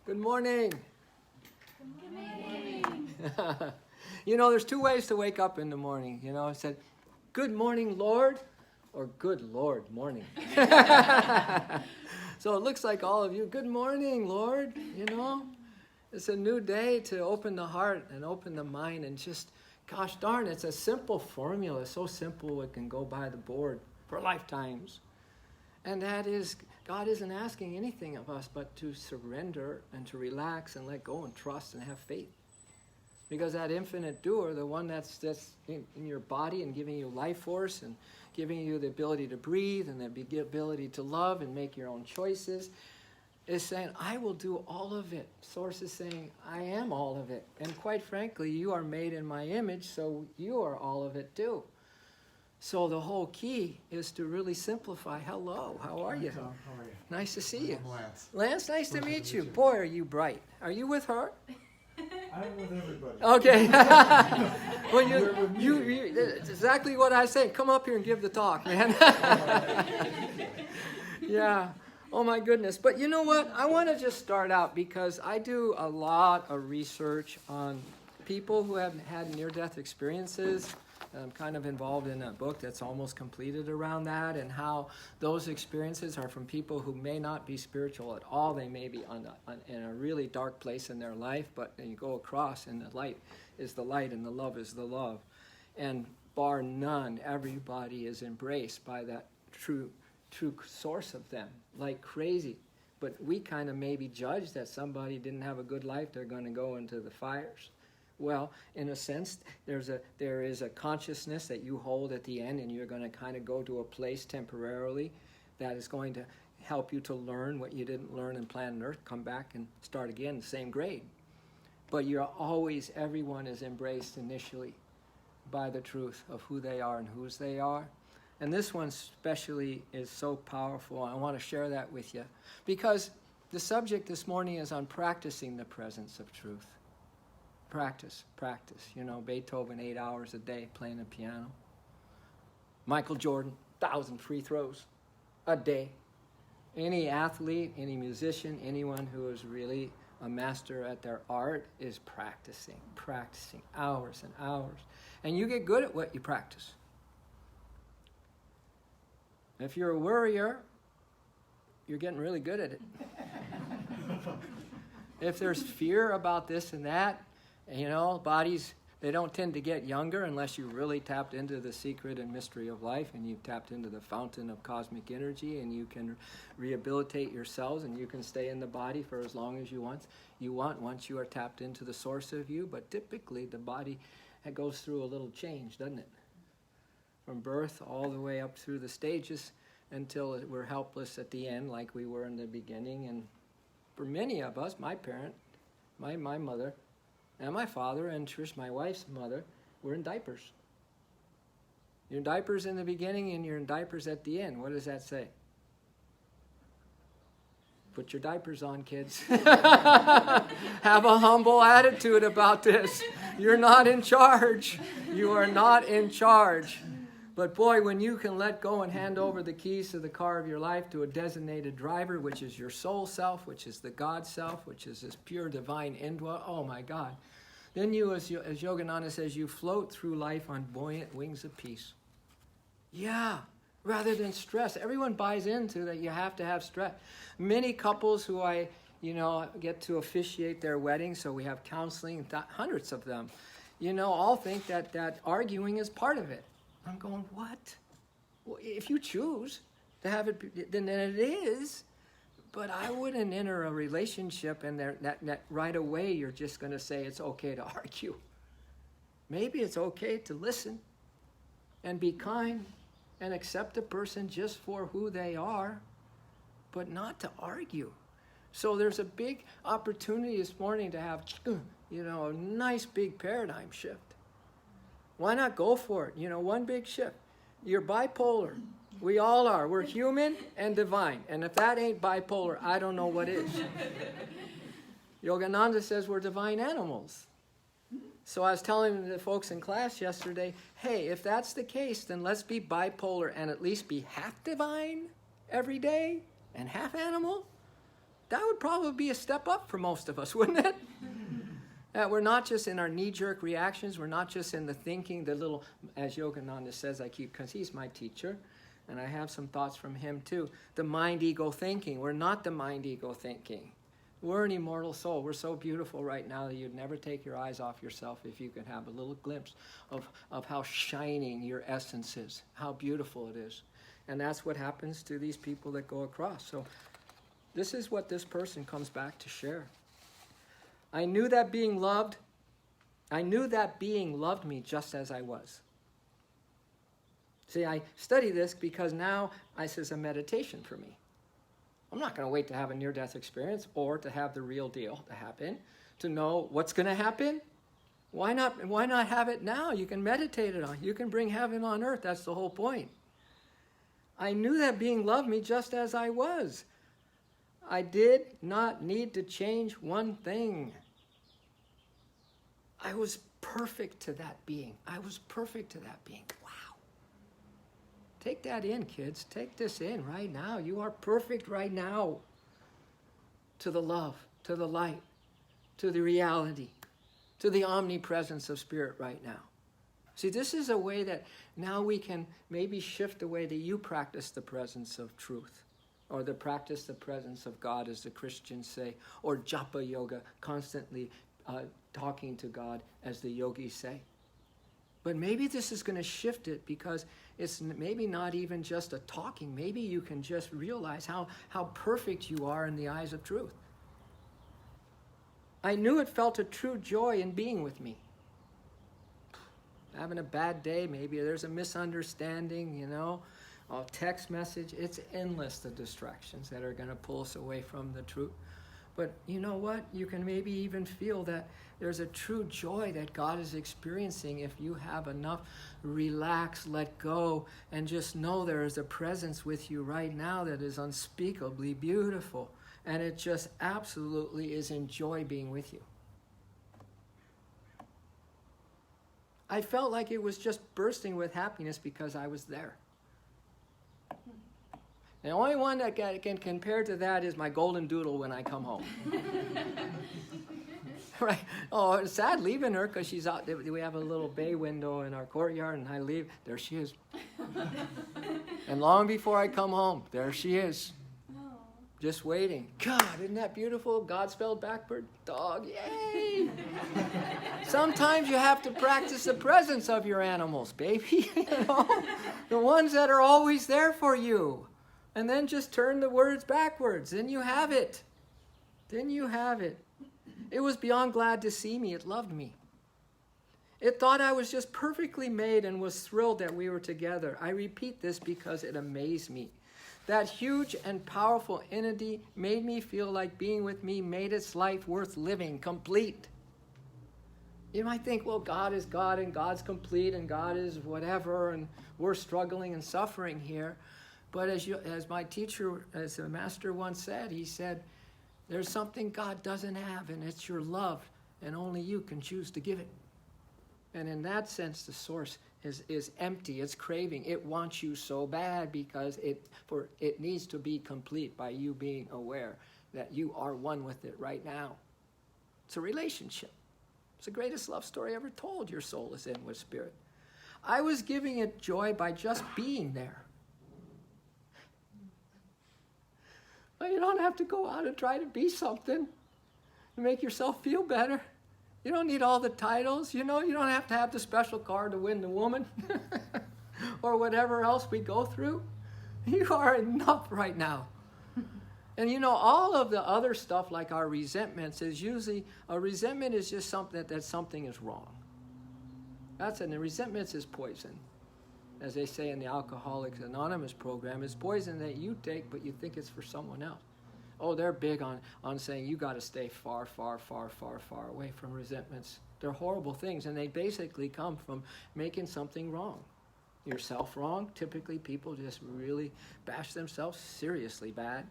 Good morning. Good morning. You know, there's two ways to wake up in the morning. You know, it said, good morning, Lord, or good Lord, morning. So it looks like all of you, good morning, Lord, you know. It's a new day to open the heart and open the mind and just, gosh darn, it's a simple formula, so simple it can go by the board for lifetimes. And that is, God isn't asking anything of us but to surrender and to relax and let go and trust and have faith. Because that infinite doer, the one that's in your body and giving you life force and giving you the ability to breathe and the ability to love and make your own choices, is saying, I will do all of it. Source is saying, I am all of it. And quite frankly, you are made in my image, so you are all of it too. So the whole key is to really simplify. Hello, how are you? Tom, how are you? Nice to see you. I'm Lance. Lance, nice to meet you. meet you. Boy, are you bright. Are you with her? I'm with everybody. Okay. Well, We're with you, it's exactly what I say. Come up here and give the talk, man. Yeah. Oh, my goodness. But you know what? I want to just start out because I do a lot of research on people who have had near-death experiences. I'm kind of involved in a book that's almost completed around that, and how those experiences are from people who may not be spiritual at all. They may be in a really dark place in their life, but then you go across and the light is the light and the love is the love. And bar none, everybody is embraced by that true source of them, like crazy. But we kind of maybe judge that somebody didn't have a good life, they're going to go into the fires. Well, in a sense, there is a consciousness that you hold at the end, and you're going to kind of go to a place temporarily that is going to help you to learn what you didn't learn in planet Earth, come back and start again, the same grade. But everyone is embraced initially by the truth of who they are and whose they are. And this one especially is so powerful. I want to share that with you because the subject this morning is on practicing the presence of truth. Practice. You know, Beethoven 8 hours a day playing the piano. Michael Jordan, 1,000 free throws a day. Any athlete, any musician, anyone who is really a master at their art is practicing hours and hours. And you get good at what you practice. If you're a worrier, you're getting really good at it. If there's fear about this and that, you know, bodies, they don't tend to get younger unless you really tapped into the secret and mystery of life and you've tapped into the fountain of cosmic energy and you can rehabilitate yourselves and you can stay in the body for as long as you want once you are tapped into the source of you. But typically the body goes through a little change, doesn't it? From birth all the way up through the stages until we're helpless at the end like we were in the beginning. And for many of us, my parent, my mother, and my father, and Trish, my wife's mother, were in diapers. You're in diapers in the beginning and you're in diapers at the end. What does that say? Put your diapers on, kids. Have a humble attitude about this. You're not in charge. You are not in charge. But boy, when you can let go and hand over the keys to the car of your life to a designated driver, which is your soul self, which is the God self, which is this pure divine indwa, oh my God. Then you, as Yogananda says, you float through life on buoyant wings of peace. Yeah, rather than stress. Everyone buys into that you have to have stress. Many couples who I get to officiate their weddings, so we have counseling, hundreds of them, all think that arguing is part of it. I'm going, what? Well, if you choose to have it, then it is. But I wouldn't enter a relationship and that right away you're just going to say it's okay to argue. Maybe it's okay to listen and be kind and accept a person just for who they are, but not to argue. So there's a big opportunity this morning to have, a nice big paradigm shift. Why not go for it? One big shift. You're bipolar. We all are. We're human and divine. And if that ain't bipolar, I don't know what is. Yogananda says we're divine animals. So I was telling the folks in class yesterday, hey, if that's the case, then let's be bipolar and at least be half divine every day and half animal. That would probably be a step up for most of us, wouldn't it? That we're not just in our knee-jerk reactions. We're not just in the thinking, the little, as Yogananda says, because he's my teacher, and I have some thoughts from him too, the mind-ego thinking. We're not the mind-ego thinking. We're an immortal soul. We're so beautiful right now that you'd never take your eyes off yourself if you could have a little glimpse of how shining your essence is, how beautiful it is. And that's what happens to these people that go across. So this is what this person comes back to share. I knew that being loved me just as I was. See, I study this because now this is a meditation for me. I'm not going to wait to have a near-death experience or to have the real deal to happen, to know what's going to happen. Why not have it now? You can meditate it on. You can bring heaven on earth. That's the whole point. I knew that being loved me just as I was. I did not need to change one thing. I was perfect to that being. I was perfect to that being. Wow. Take that in, kids. Take this in right now. You are perfect right now to the love, to the light, to the reality, to the omnipresence of Spirit right now. See, this is a way that now we can maybe shift the way that you practice the presence of truth, or the presence of God, as the Christians say, or japa yoga, constantly talking to God, as the yogis say. But maybe this is going to shift it, because it's maybe not even just a talking. Maybe you can just realize how perfect you are in the eyes of truth. I knew it felt a true joy in being with me. Having a bad day, maybe there's a misunderstanding, a text message. It's endless, the distractions that are going to pull us away from the truth. But you know what? You can maybe even feel that there's a true joy that God is experiencing if you have enough relax, let go, and just know there is a presence with you right now that is unspeakably beautiful. And it just absolutely is in joy being with you. I felt like it was just bursting with happiness because I was there. The only one that can compare to that is my golden doodle when I come home. Right? Oh, it's sad leaving her because she's out. We have a little bay window in our courtyard, and I leave. There she is. And long before I come home, there she is. Just waiting. God, isn't that beautiful? God spelled backward. Dog, yay! Sometimes you have to practice the presence of your animals, baby. The ones that are always there for you. And then just turn the words backwards. Then you have it. Then you have it. It was beyond glad to see me. It loved me. It thought I was just perfectly made and was thrilled that we were together. I repeat this because it amazed me. That huge and powerful entity made me feel like being with me made its life worth living, complete. You might think, well, God is God and God's complete and God is whatever and we're struggling and suffering here. But as my teacher, as the master once said, he said, there's something God doesn't have, and it's your love, and only you can choose to give it. And in that sense, the source is empty. It's craving. It wants you so bad because it needs to be complete by you being aware that you are one with it right now. It's a relationship. It's the greatest love story ever told. Your soul is in with Spirit. I was giving it joy by just being there. Well, you don't have to go out and try to be something to make yourself feel better. You don't need all the titles. You don't have to have the special car to win the woman or whatever else we go through. You are enough right now. And all of the other stuff like our resentments is usually, a resentment is just something that something is wrong. The resentments is poison. As they say in the Alcoholics Anonymous program, it's poison that you take, but you think it's for someone else. Oh, they're big on saying you got to stay far, far, far, far, far away from resentments. They're horrible things, and they basically come from making something wrong. Yourself wrong. Typically, people just really bash themselves seriously bad.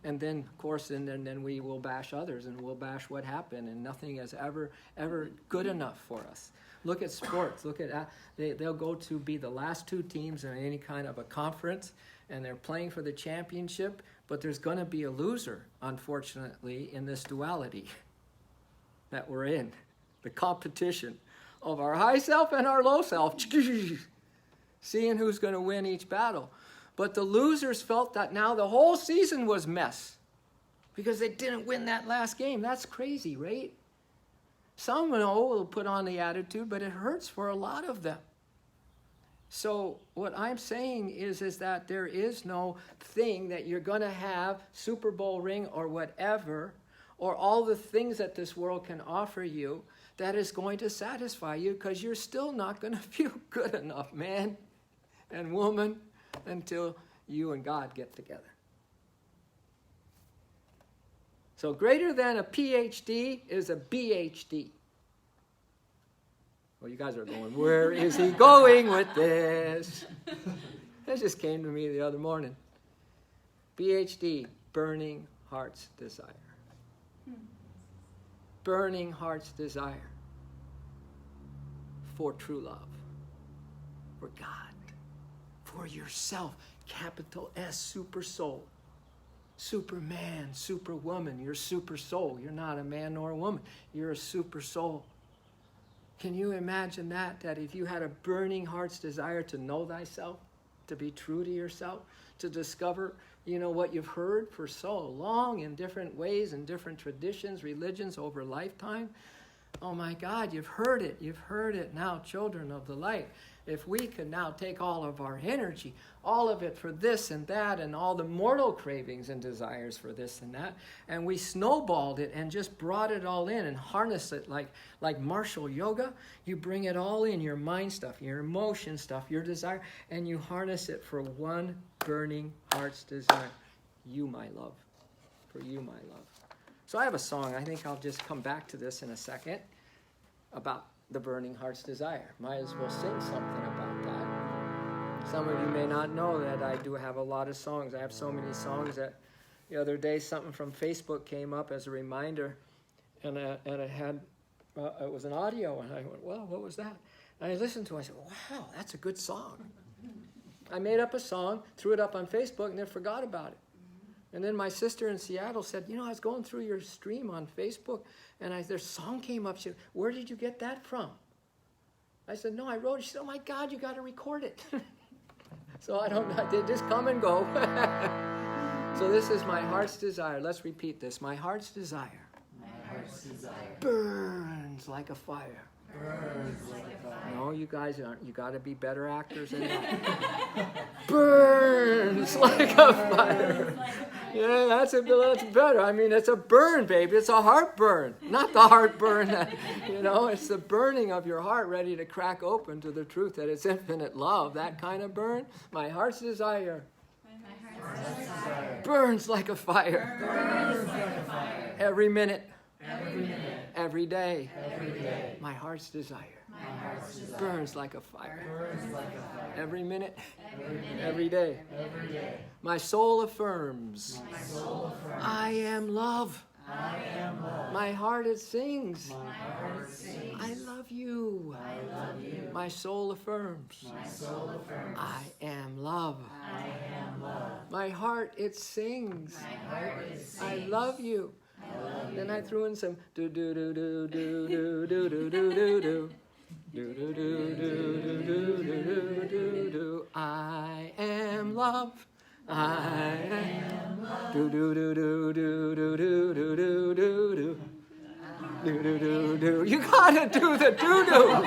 And then, of course, then we will bash others, and we'll bash what happened, and nothing is ever good enough for us. Look at sports. Look at they'll go to be the last two teams in any kind of a conference, and they're playing for the championship. But there's going to be a loser, unfortunately, in this duality that we're in. The competition of our high self and our low self. Seeing who's going to win each battle. But the losers felt that now the whole season was mess. Because they didn't win that last game. That's crazy, right? Some will put on the attitude, but it hurts for a lot of them. So what I'm saying is that there is no thing that you're going to have, Super Bowl ring or whatever, or all the things that this world can offer you that is going to satisfy you, because you're still not going to feel good enough, man and woman, until you and God get together. So greater than a PhD is a BHD. Well, you guys are going, where is he going with this? That just came to me the other morning. BHD, burning heart's desire. Burning heart's desire for true love, for God, for yourself, capital S, super soul. Superman, superwoman, you're super soul. You're not a man nor a woman. You're a super soul. Can you imagine that if you had a burning heart's desire to know thyself, to be true to yourself, to discover, what you've heard for so long in different ways and different traditions, religions over lifetime? Oh my God, you've heard it. You've heard it now, children of the light. If we could now take all of our energy, all of it for this and that, and all the mortal cravings and desires for this and that, and we snowballed it and just brought it all in and harnessed it like martial yoga, you bring it all in, your mind stuff, your emotion stuff, your desire, and you harness it for one burning heart's desire. You, my love. For you, my love. So I have a song. I think I'll just come back to this in a second about the burning heart's desire. Might as well sing something about that. Some of you may not know that I do have a lot of songs. I have so many songs that the other day something from Facebook came up as a reminder, and it had it was an audio, and I went, well, what was that? And I listened to it. I said, wow, that's a good song. I made up a song, threw it up on Facebook, and then forgot about it. And then my sister in Seattle said, I was going through your stream on Facebook, and their song came up. She said, where did you get that from? I said, no, I wrote it. She said, oh my God, you got to record it. So I did just come and go. So this is my heart's desire. Let's repeat this. My heart's desire. My heart's desire Burns like a fire. burns like a fire. No, you guys aren't. You got to be better actors than that. Burns like a fire. Yeah, that's better. I mean, it's a burn, baby. It's a heartburn, not the heartburn that, it's the burning of your heart ready to crack open to the truth that it's infinite love. That kind of burn. My heart's desire. My heart's desire Burns like a fire. burns like a fire. Every minute. Every minute. Every day. Every day. My heart's desire. My heart's desire Burns like a fire. burns like a fire. Every minute. Every minute. Every day. Every day. My soul affirms. My soul affirms. I am love. I am love. My heart it sings. My heart sings. I love you. I love you. My soul affirms. My soul affirms. I am love. I am love. My heart it sings. My heart is I sings. love you. I love you. Then I threw in some do do do do do do do do do do do. Do do do do do do do do do. I am love. I am love. Do do do do do do do do do do do. Do do do do. You gotta do the do do.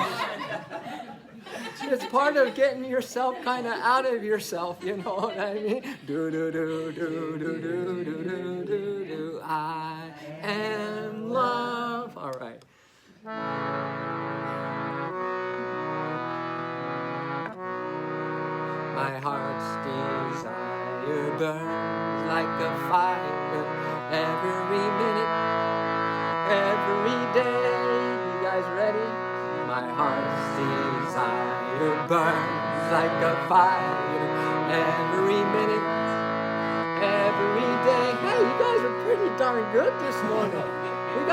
It's part of getting yourself kind of out of yourself, you know what I mean? Do do do do do do do do do do. I am love. All right. My heart's desire burns like a fire every minute, every day. You guys ready? My heart's desire burns like a fire every minute, every day. Hey, you guys are pretty darn good this morning. We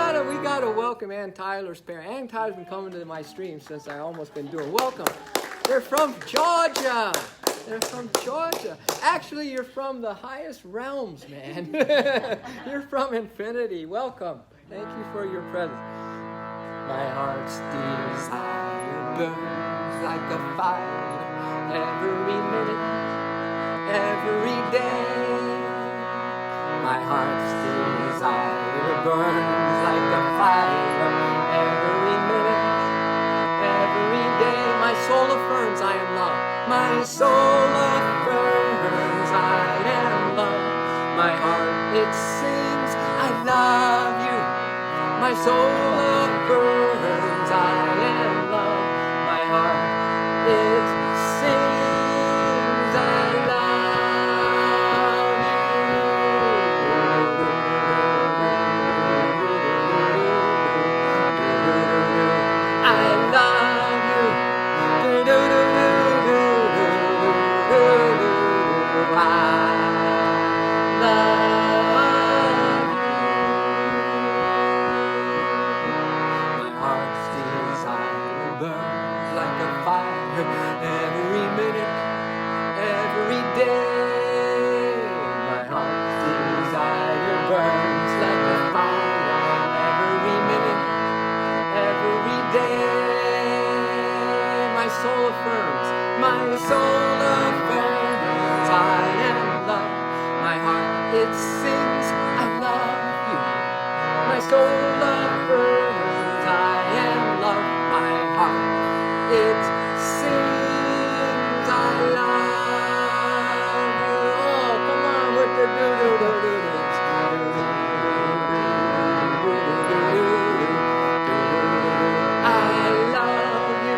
gotta welcome Ann Tyler's parents. Ann Tyler's been coming to my stream since I almost been doing. Welcome. They're from Georgia. They're from Georgia. Actually, you're from the highest realms, man. You're from infinity. Welcome. Thank you for your presence. My heart's desire burns like a fire every minute, every day. My heart's desire burns like a fire every minute, every day. My soul affirms I am loved. My soul affirms I am loved. My heart, it sings, I love you. My soul affirms I am loved. My heart, it sings, I love you. I love you. Every minute, every day. My heart's desire burns like a fire every minute, every day. My soul affirms I am loved. My heart, it sings, I love you. My soul affirms I am loved. My heart, it sings, I love you. Oh, come on with the do-do-do-do-do. I love you.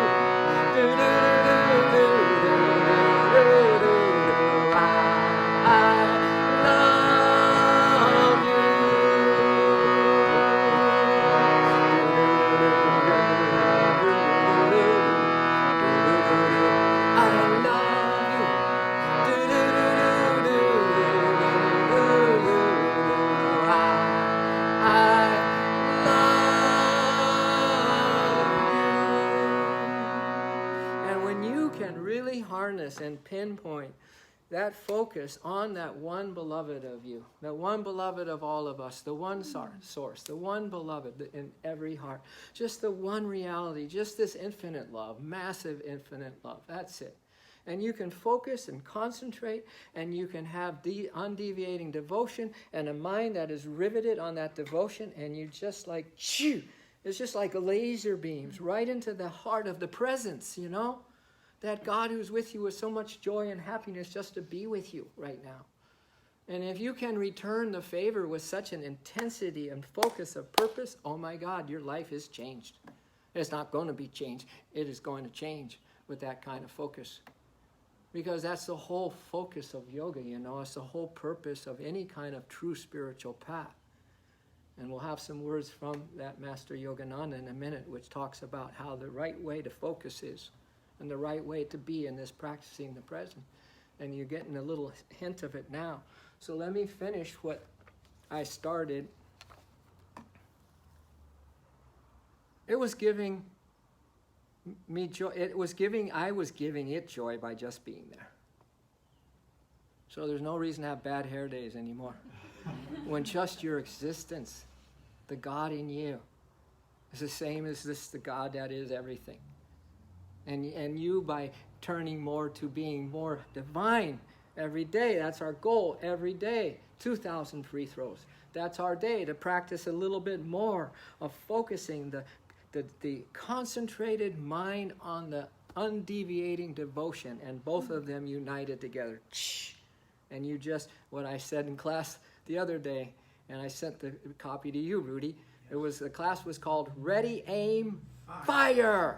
And pinpoint that focus on that one beloved of you, the one beloved of all of us, the one source, the one beloved in every heart, just the one reality, just this infinite love, massive infinite love. That's it. And you can focus and concentrate, and you can have the undeviating devotion and a mind that is riveted on that devotion, and you just like, shoo, it's just like laser beams right into the heart of the presence, you know? That God who's with you with so much joy and happiness just to be with you right now. And if you can return the favor with such an intensity and focus of purpose, oh my God, your life is changed. It's not going to be changed. It is going to change with that kind of focus. Because that's the whole focus of yoga, you know. It's the whole purpose of any kind of true spiritual path. And we'll have some words from that Master Yogananda in a minute, which talks about how the right way to focus is. And the right way to be in this practicing the present. And you're getting a little hint of it now. So let me finish what I started. It was giving me joy. I was giving it joy by just being there. So there's no reason to have bad hair days anymore. When just your existence, the God in you, is the same as the God that is everything. And you, by turning more to being more divine every day, that's our goal every day. 2,000 free throws. That's our day to practice a little bit more of focusing the concentrated mind on the undeviating devotion, and both of them united together. And you just, what I said in class the other day, and I sent the copy to you, Rudy, the class was called Ready, Aim, Fire!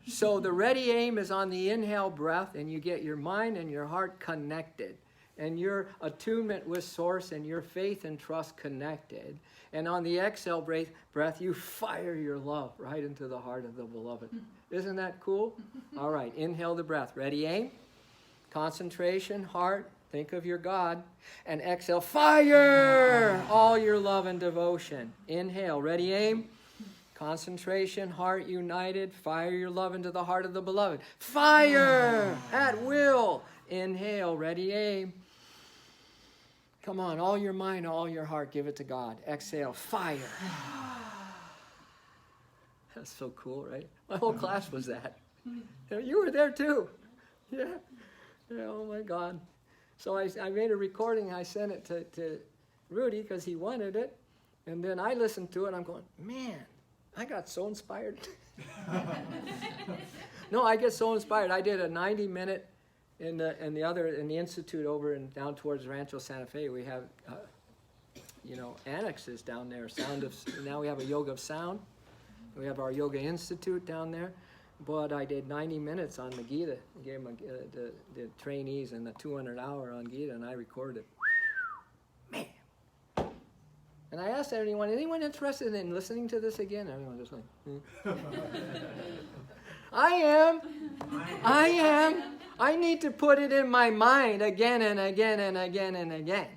So the ready aim is on the inhale breath, and you get your mind and your heart connected, and your attunement with Source and your faith and trust connected. And on the exhale breath, you fire your love right into the heart of the beloved. Isn't that cool? All right, inhale the breath. Ready, aim. Concentration, heart. Think of your God. And exhale, fire all your love and devotion. Inhale, ready, aim. Concentration, heart united, fire your love into the heart of the beloved. Fire at will. Inhale, ready, aim. Come on, all your mind, all your heart, give it to God. Exhale, fire. That's so cool, right? My whole class was that. You were there too. Yeah. Oh my God. So I made a recording. I sent it to Rudy because he wanted it. And then I listened to it. And I'm going, man, I got so inspired. No, I get so inspired. I did a 90-minute in the institute over and down towards Rancho Santa Fe. We have, annexes down there. Now we have a yoga of sound. We have our yoga institute down there. But I did 90 minutes on the Gita. I gave them the trainees and the 200-hour on Gita, and I recorded. Man. And I asked anyone interested in listening to this again? Everyone just like, I am. I need to put it in my mind again and again and again and again.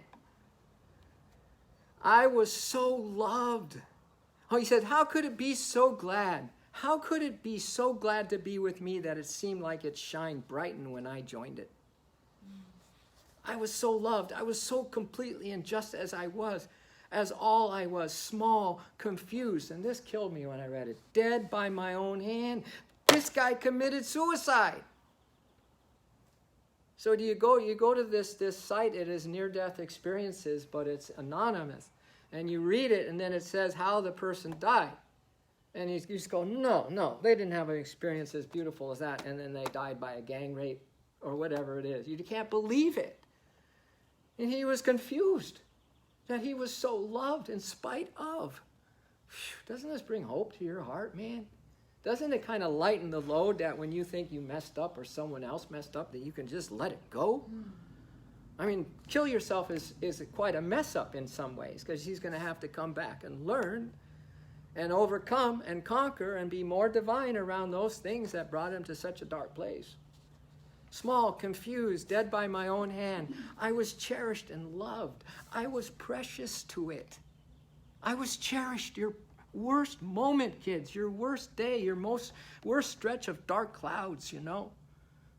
I was so loved. Oh, he said, how could it be so glad? How could it be so glad to be with me that it seemed like it shined brightened when I joined it? I was so loved. I was so completely and just as I was, as all I was, small, confused. And this killed me when I read it. Dead by my own hand. This guy committed suicide. So you go to this site, it is near-death experiences, but it's anonymous. And you read it, and then it says how the person died. And you just go, no, they didn't have an experience as beautiful as that. And then they died by a gang rape or whatever it is. You can't believe it. And he was confused that he was so loved in spite of. Doesn't this bring hope to your heart, man? Doesn't it kind of lighten the load that when you think you messed up or someone else messed up, that you can just let it go? I mean, kill yourself is quite a mess up in some ways, because he's going to have to come back and learn and overcome and conquer and be more divine around those things that brought him to such a dark place. Small, confused, dead by my own hand. I was cherished and loved. I was precious to it. I was cherished. Your worst moment, kids, your worst day, your worst stretch of dark clouds, A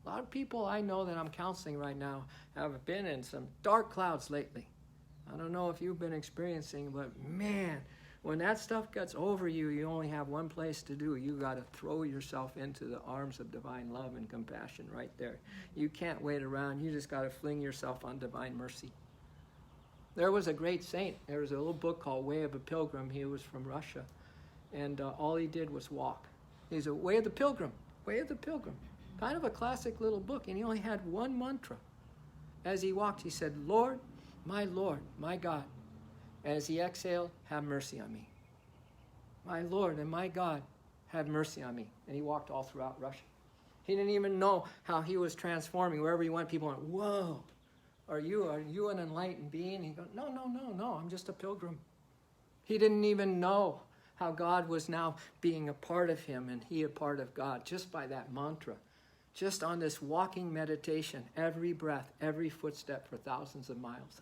lot of people I know that I'm counseling right now have been in some dark clouds lately. I don't know if you've been experiencing, but man, when that stuff gets over you, you only have one place to do. You got to throw yourself into the arms of divine love and compassion right there. You can't wait around. You just got to fling yourself on divine mercy. There was a great saint. There was a little book called Way of a Pilgrim. He was from Russia. And all he did was walk. He's a Way of the Pilgrim. Way of the Pilgrim. Kind of a classic little book. And he only had one mantra. As he walked, he said, Lord, my God. As he exhaled, have mercy on me. My Lord and my God, have mercy on me. And he walked all throughout Russia. He didn't even know how he was transforming. Wherever he went, people went, whoa, are you an enlightened being? He goes, no, I'm just a pilgrim. He didn't even know how God was now being a part of him and he a part of God, just by that mantra. Just on this walking meditation, every breath, every footstep for thousands of miles.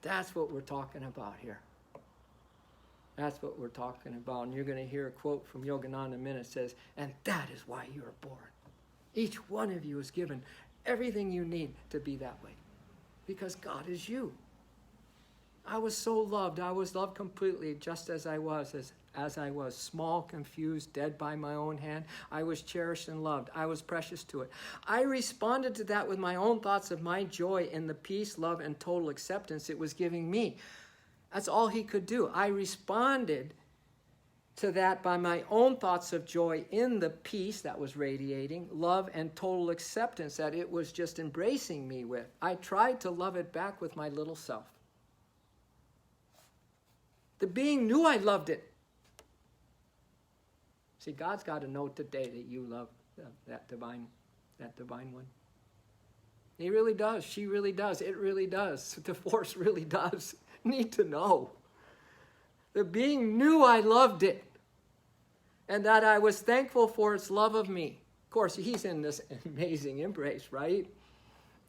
That's what we're talking about here. That's what we're talking about. And you're going to hear a quote from Yogananda in a minute. It says, and that is why you are born. Each one of you is given everything you need to be that way. Because God is you. I was so loved. I was loved completely just as I was, as I was, small, confused, dead by my own hand. I was cherished and loved. I was precious to it. I responded to that with my own thoughts of my joy in the peace, love, and total acceptance it was giving me. That's all he could do. I responded to that by my own thoughts of joy in the peace that was radiating, love, and total acceptance that it was just embracing me with. I tried to love it back with my little self. The being knew I loved it. See, God's got to know today that you love that divine one. He really does. She really does. It really does. The force really does need to know. The being knew I loved it and that I was thankful for its love of me. Of course, he's in this amazing embrace, right?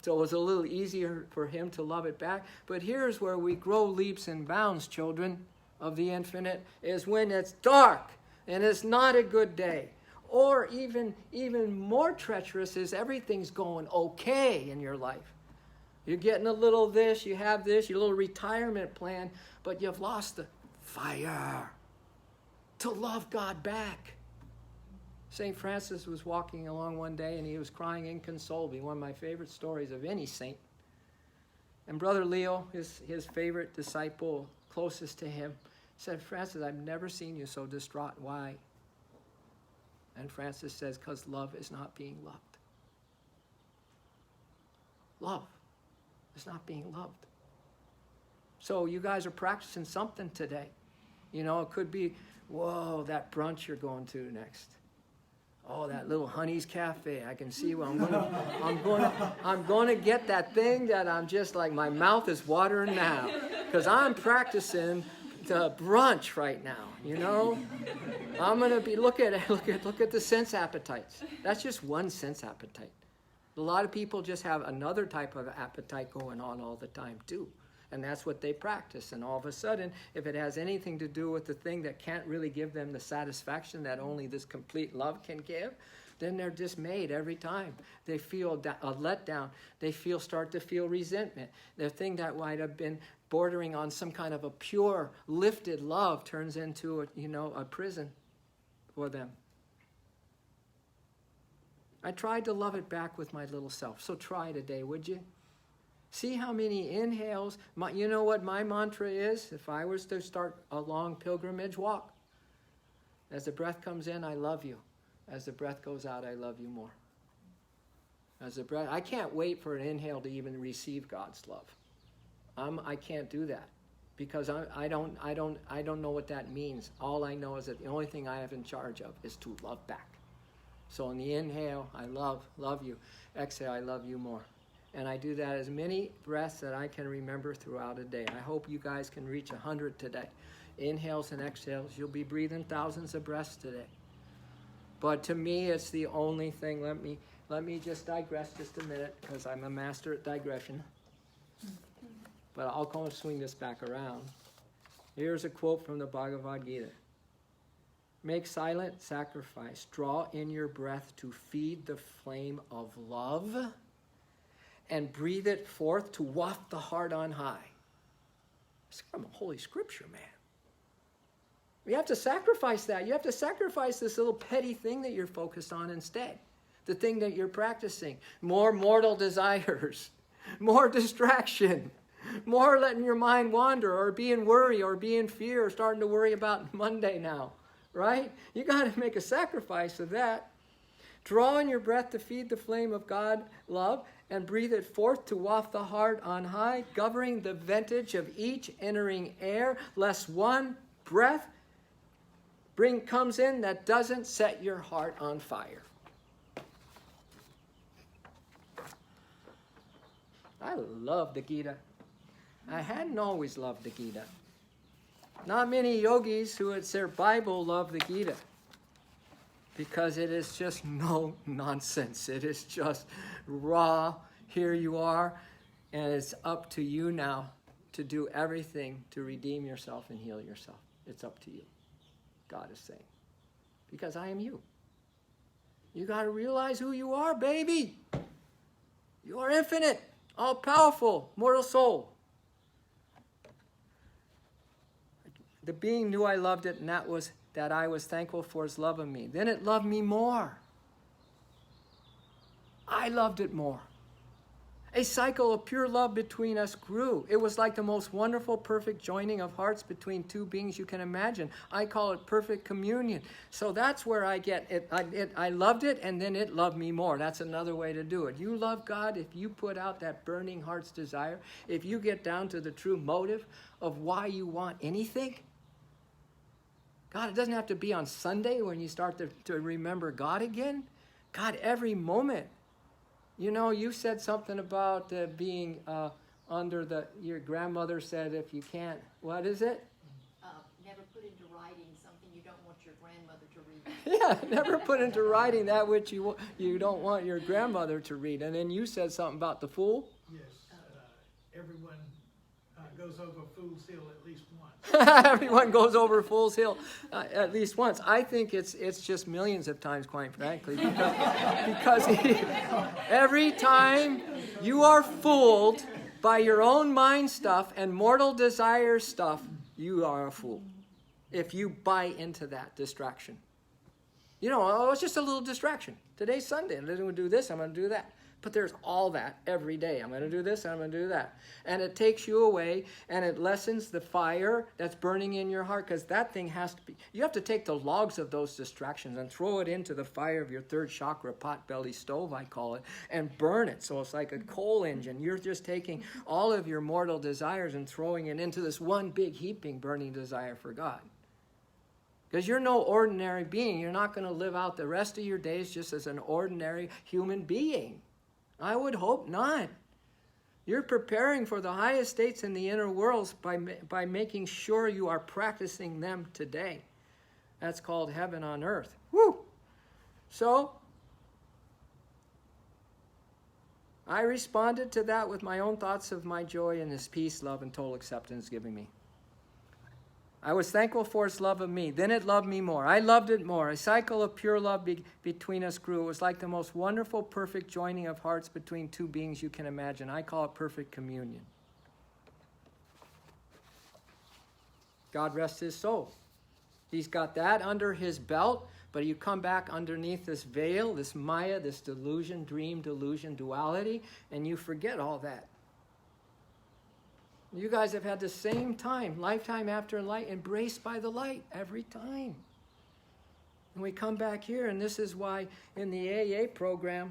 So it was a little easier for him to love it back. But here's where we grow leaps and bounds, children. of the infinite is when it's dark and it's not a good day. Or even more treacherous is everything's going okay in your life. You're getting a little this, you have this, your little retirement plan, but you've lost the fire to love God back. St. Francis was walking along one day and he was crying inconsolably, one of my favorite stories of any saint. And Brother Leo, his favorite disciple, closest to him, said, Francis, I've never seen you so distraught. Why? And Francis says, because love is not being loved. Love is not being loved. So you guys are practicing something today. You know, it could be, whoa, that brunch you're going to next. Oh, that little Honey's Cafe. I can see where I'm going to get that thing that I'm just like, my mouth is watering now. Because I'm practicing the brunch right now, you know. I'm going to be, look at the sense appetites. That's just one sense appetite. A lot of people just have another type of appetite going on all the time too. And that's what they practice. And all of a sudden, if it has anything to do with the thing that can't really give them the satisfaction that only this complete love can give, then they're dismayed every time. They feel a letdown. They start to feel resentment. The thing that might have been bordering on some kind of a pure, lifted love turns into a prison for them. I tried to love it back with my little self. So try today, would you? See how many inhales. You know what my mantra is? If I was to start a long pilgrimage walk, as the breath comes in, I love you. As the breath goes out, I love you more. I can't wait for an inhale to even receive God's love. I can't do that because I don't know what that means. All I know is that the only thing I have in charge of is to love back. So in the inhale, I love you. Exhale, I love you more. And I do that as many breaths that I can remember throughout a day. I hope you guys can reach 100 today. Inhales and exhales. You'll be breathing thousands of breaths today. But to me, it's the only thing. Let me just digress just a minute because I'm a master at digression. But I'll kind of swing this back around. Here's a quote from the Bhagavad Gita. Make silent sacrifice. Draw in your breath to feed the flame of love and breathe it forth to waft the heart on high. It's from Holy Scripture, man. You have to sacrifice that. You have to sacrifice this little petty thing that you're focused on instead. The thing that you're practicing. More mortal desires. More distraction. More letting your mind wander or be in worry or be in fear or starting to worry about Monday now. Right? You got to make a sacrifice of that. Draw in your breath to feed the flame of God love and breathe it forth to waft the heart on high, governing the vintage of each entering air, lest one breath comes in that doesn't set your heart on fire. I love the Gita. I hadn't always loved the Gita. Not many yogis who it's their Bible love the Gita. Because it is just no nonsense. It is just raw. Here you are. And it's up to you now to do everything to redeem yourself and heal yourself. It's up to you. God is saying. Because I am you. You got to realize who you are, baby. You are infinite, all-powerful, mortal soul. The being knew I loved it, and that I was thankful for his love of me. Then it loved me more. I loved it more. A cycle of pure love between us grew. It was like the most wonderful, perfect joining of hearts between two beings you can imagine. I call it perfect communion. So that's where I get it. I loved it, and then it loved me more. That's another way to do it. You love God if you put out that burning heart's desire, if you get down to the true motive of why you want anything. God, it doesn't have to be on Sunday when you start to remember God again. God, every moment. You know, you said something about being under your grandmother said if you can't, what is it? Never put into writing something you don't want your grandmother to read. Yeah, never put into writing that which you don't want your grandmother to read. And then you said something about the fool. Yes, everyone goes over Fool's Hill at least once. Everyone goes over Fool's Hill at least once. I think it's just millions of times, quite frankly, because every time you are fooled by your own mind stuff and mortal desire stuff, you are a fool. If you buy into that distraction. You know, oh, it's just a little distraction. Today's Sunday. I'm going to do this, I'm going to do that. But there's all that every day. I'm going to do this, and I'm going to do that. And it takes you away, and it lessens the fire that's burning in your heart, because that thing has to be, you have to take the logs of those distractions and throw it into the fire of your third chakra pot-belly stove, I call it, and burn it. So it's like a coal engine. You're just taking all of your mortal desires and throwing it into this one big heaping burning desire for God. Because you're no ordinary being. You're not going to live out the rest of your days just as an ordinary human being. I would hope not. You're preparing for the highest states in the inner worlds by making sure you are practicing them today. That's called heaven on earth. Woo! So, I responded to that with my own thoughts of my joy and His peace, love, and total acceptance giving me. I was thankful for its love of me. Then it loved me more. I loved it more. A cycle of pure love between us grew. It was like the most wonderful, perfect joining of hearts between two beings you can imagine. I call it perfect communion. God rest his soul. He's got that under his belt, but you come back underneath this veil, this Maya, this delusion, dream, delusion, duality, and you forget all that. You guys have had the same time, lifetime after light, embraced by the light every time. And we come back here, and this is why in the AA program,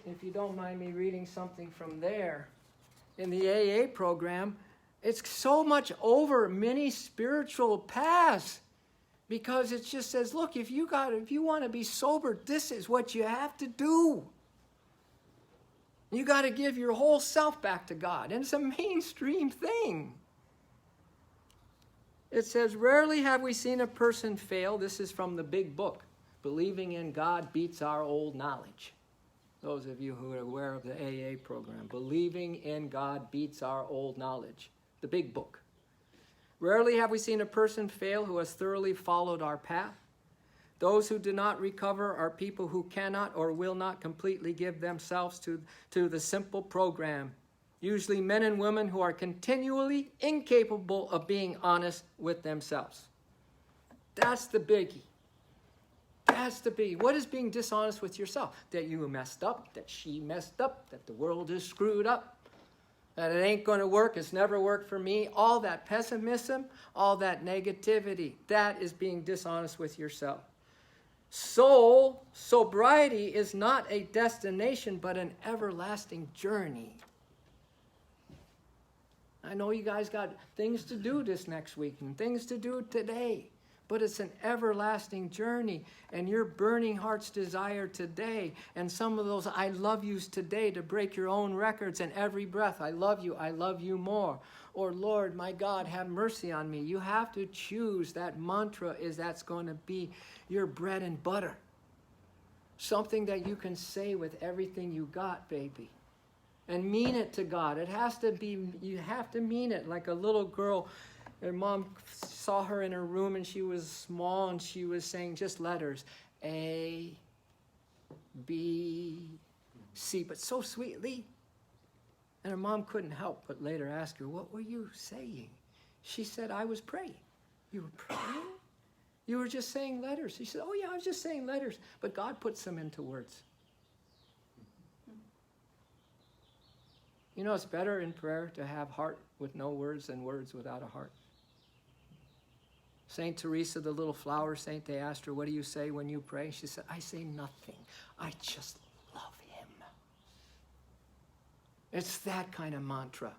if you don't mind me reading something from there, in the AA program, it's so much over many spiritual paths, because it just says, look, if you want to be sober, this is what you have to do. You got to give your whole self back to God. And it's a mainstream thing. It says, rarely have we seen a person fail. This is from the big book. Believing in God beats our old knowledge. Those of you who are aware of the AA program. Believing in God beats our old knowledge. The big book. Rarely have we seen a person fail who has thoroughly followed our path. Those who do not recover are people who cannot or will not completely give themselves to the simple program. Usually men and women who are continually incapable of being honest with themselves. That's the biggie. That's the biggie. What is being dishonest with yourself? That you messed up, that she messed up, that the world is screwed up, that it ain't going to work, it's never worked for me. All that pessimism, all that negativity, that is being dishonest with yourself. Sobriety is not a destination, but an everlasting journey. I know you guys got things to do this next week and things to do today, but it's an everlasting journey, and your burning heart's desire today, and some of those I love yous today to break your own records, and every breath, I love you more. Or, Lord, my God, have mercy on me. You have to choose that mantra that's going to be your bread and butter. Something that you can say with everything you got, baby. And mean it to God. It has to be, you have to mean it. Like a little girl, her mom saw her in her room and she was small and she was saying just letters. A, B, C, but so sweetly. And her mom couldn't help but later ask her, what were you saying? She said, I was praying. You were praying? You were just saying letters. She said, oh yeah, I was just saying letters. But God puts them into words. You know, it's better in prayer to have heart with no words than words without a heart. Saint Teresa, the little flower saint, they asked her, what do you say when you pray? She said, I say nothing. I just love him. It's that kind of mantra.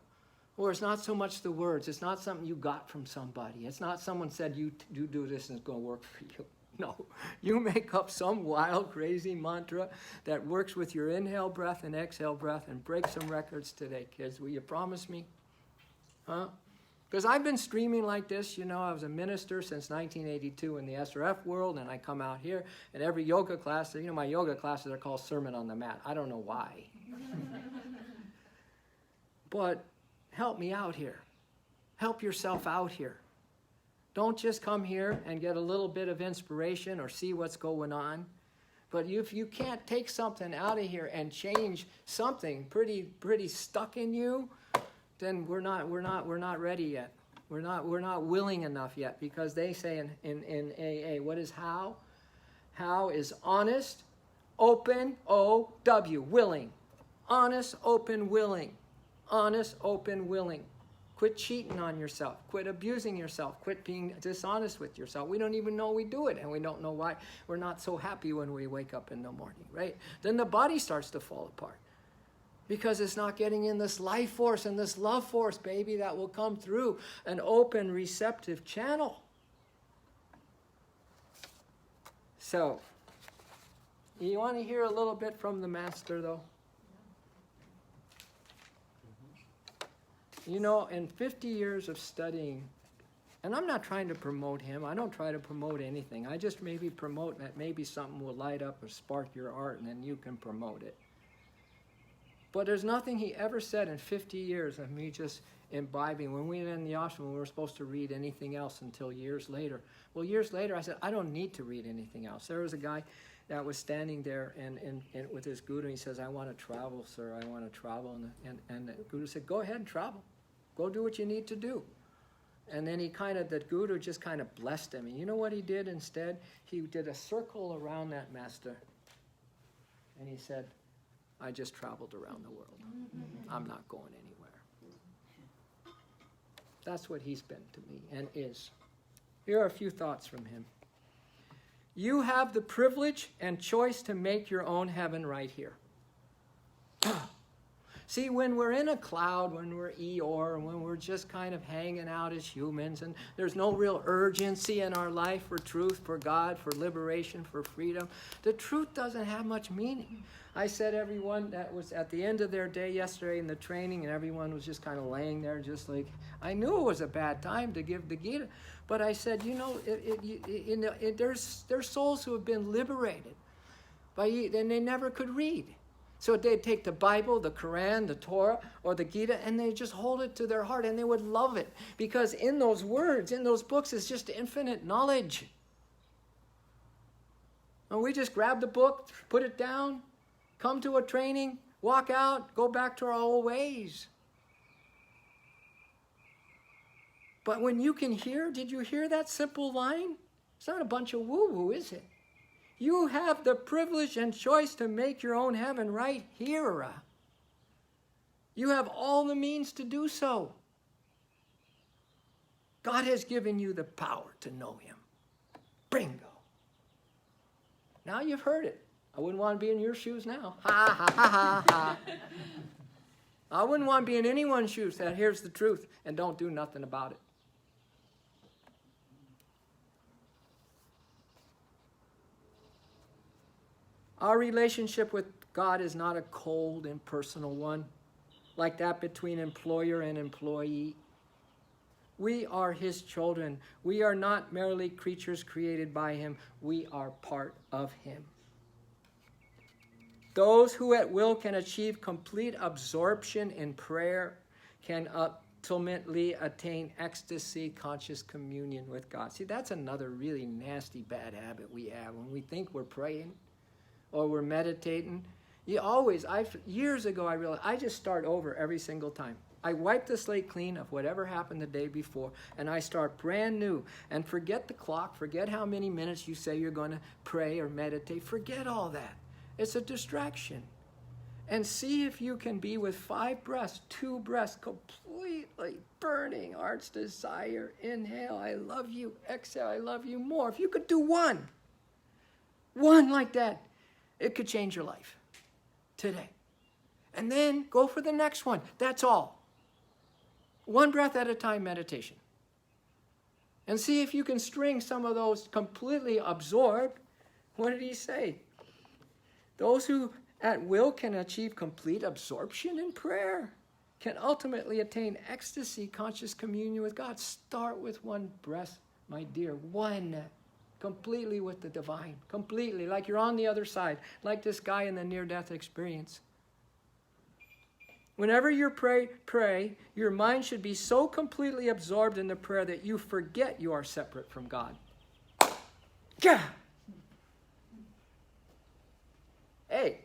Or it's not so much the words. It's not something you got from somebody. It's not someone said, you do this and it's going to work for you. No. You make up some wild, crazy mantra that works with your inhale breath and exhale breath and break some records today, kids. Will you promise me? Huh? Because I've been streaming like this. You know, I was a minister since 1982 in the SRF world, and I come out here, and every yoga class, you know, my yoga classes are called Sermon on the Mat. I don't know why. But help me out here. Help yourself out here. Don't just come here and get a little bit of inspiration or see what's going on. But if you can't take something out of here and change something pretty stuck in you, then we're not ready yet. We're not willing enough yet, because they say in AA, what is how? How is honest, open, O-W, willing. Honest, open, willing. Honest, open, willing. Quit cheating on yourself. Quit abusing yourself. Quit being dishonest with yourself. We don't even know we do it, and we don't know why. We're not so happy when we wake up in the morning, right? Then the body starts to fall apart, because it's not getting in this life force and this love force, baby, that will come through an open, receptive channel. So, you want to hear a little bit from the Master, though? You know, in 50 years of studying, and I'm not trying to promote him. I don't try to promote anything. I just maybe promote that maybe something will light up or spark your art, and then you can promote it. But there's nothing he ever said in 50 years of me just imbibing. When we were in the ashram, we were supposed to read anything else until years later. Well, years later, I said, I don't need to read anything else. There was a guy that was standing there and with his guru, and he says, I want to travel, sir. I want to travel. And the guru said, go ahead and travel. Go do what you need to do. And then the guru just kind of blessed him. And you know what he did instead? He did a circle around that master. And he said, I just traveled around the world. I'm not going anywhere. That's what he's been to me and is. Here are a few thoughts from him. You have the privilege and choice to make your own heaven right here. See, when we're in a cloud, when we're Eeyore, when we're just kind of hanging out as humans, and there's no real urgency in our life for truth, for God, for liberation, for freedom, the truth doesn't have much meaning. I said everyone that was at the end of their day yesterday in the training, and everyone was just kind of laying there just like, I knew it was a bad time to give the Gita, but I said, you know, there's souls who have been liberated, and they never could read. So they'd take the Bible, the Quran, the Torah, or the Gita, and they just hold it to their heart, and they would love it. Because in those words, in those books, is just infinite knowledge. And we just grab the book, put it down, come to a training, walk out, go back to our old ways. But when you can hear, did you hear that simple line? It's not a bunch of woo-woo, is it? You have the privilege and choice to make your own heaven right here. You have all the means to do so. God has given you the power to know him. Bingo. Now you've heard it. I wouldn't want to be in your shoes now. Ha, ha, ha, ha, ha. I wouldn't want to be in anyone's shoes that hears the truth and don't do nothing about it. Our relationship with God is not a cold, impersonal one, like that between employer and employee. We are his children. We are not merely creatures created by him. We are part of him. Those who at will can achieve complete absorption in prayer can ultimately attain ecstasy, conscious communion with God. See, that's another really nasty, bad habit we have when we think we're praying or we're meditating. Years ago I realized I just start over every single time. I wipe the slate clean of whatever happened the day before, and I start brand new. And forget the clock, forget how many minutes you say you're going to pray or meditate. Forget all that. It's a distraction. And see if you can be with 5 breaths, 2 breaths, completely burning heart's desire. Inhale, I love you. Exhale, I love you more. If you could do one like that, it could change your life today. And then go for the next one. That's all. 1 breath at a time meditation. And see if you can string some of those completely absorbed. What did he say? Those who at will can achieve complete absorption in prayer can ultimately attain ecstasy, conscious communion with God. Start with 1 breath, my dear. 1. Completely with the divine. Completely. Like you're on the other side. Like this guy in the near-death experience. Whenever you pray, your mind should be so completely absorbed in the prayer that you forget you are separate from God. Yeah. Hey,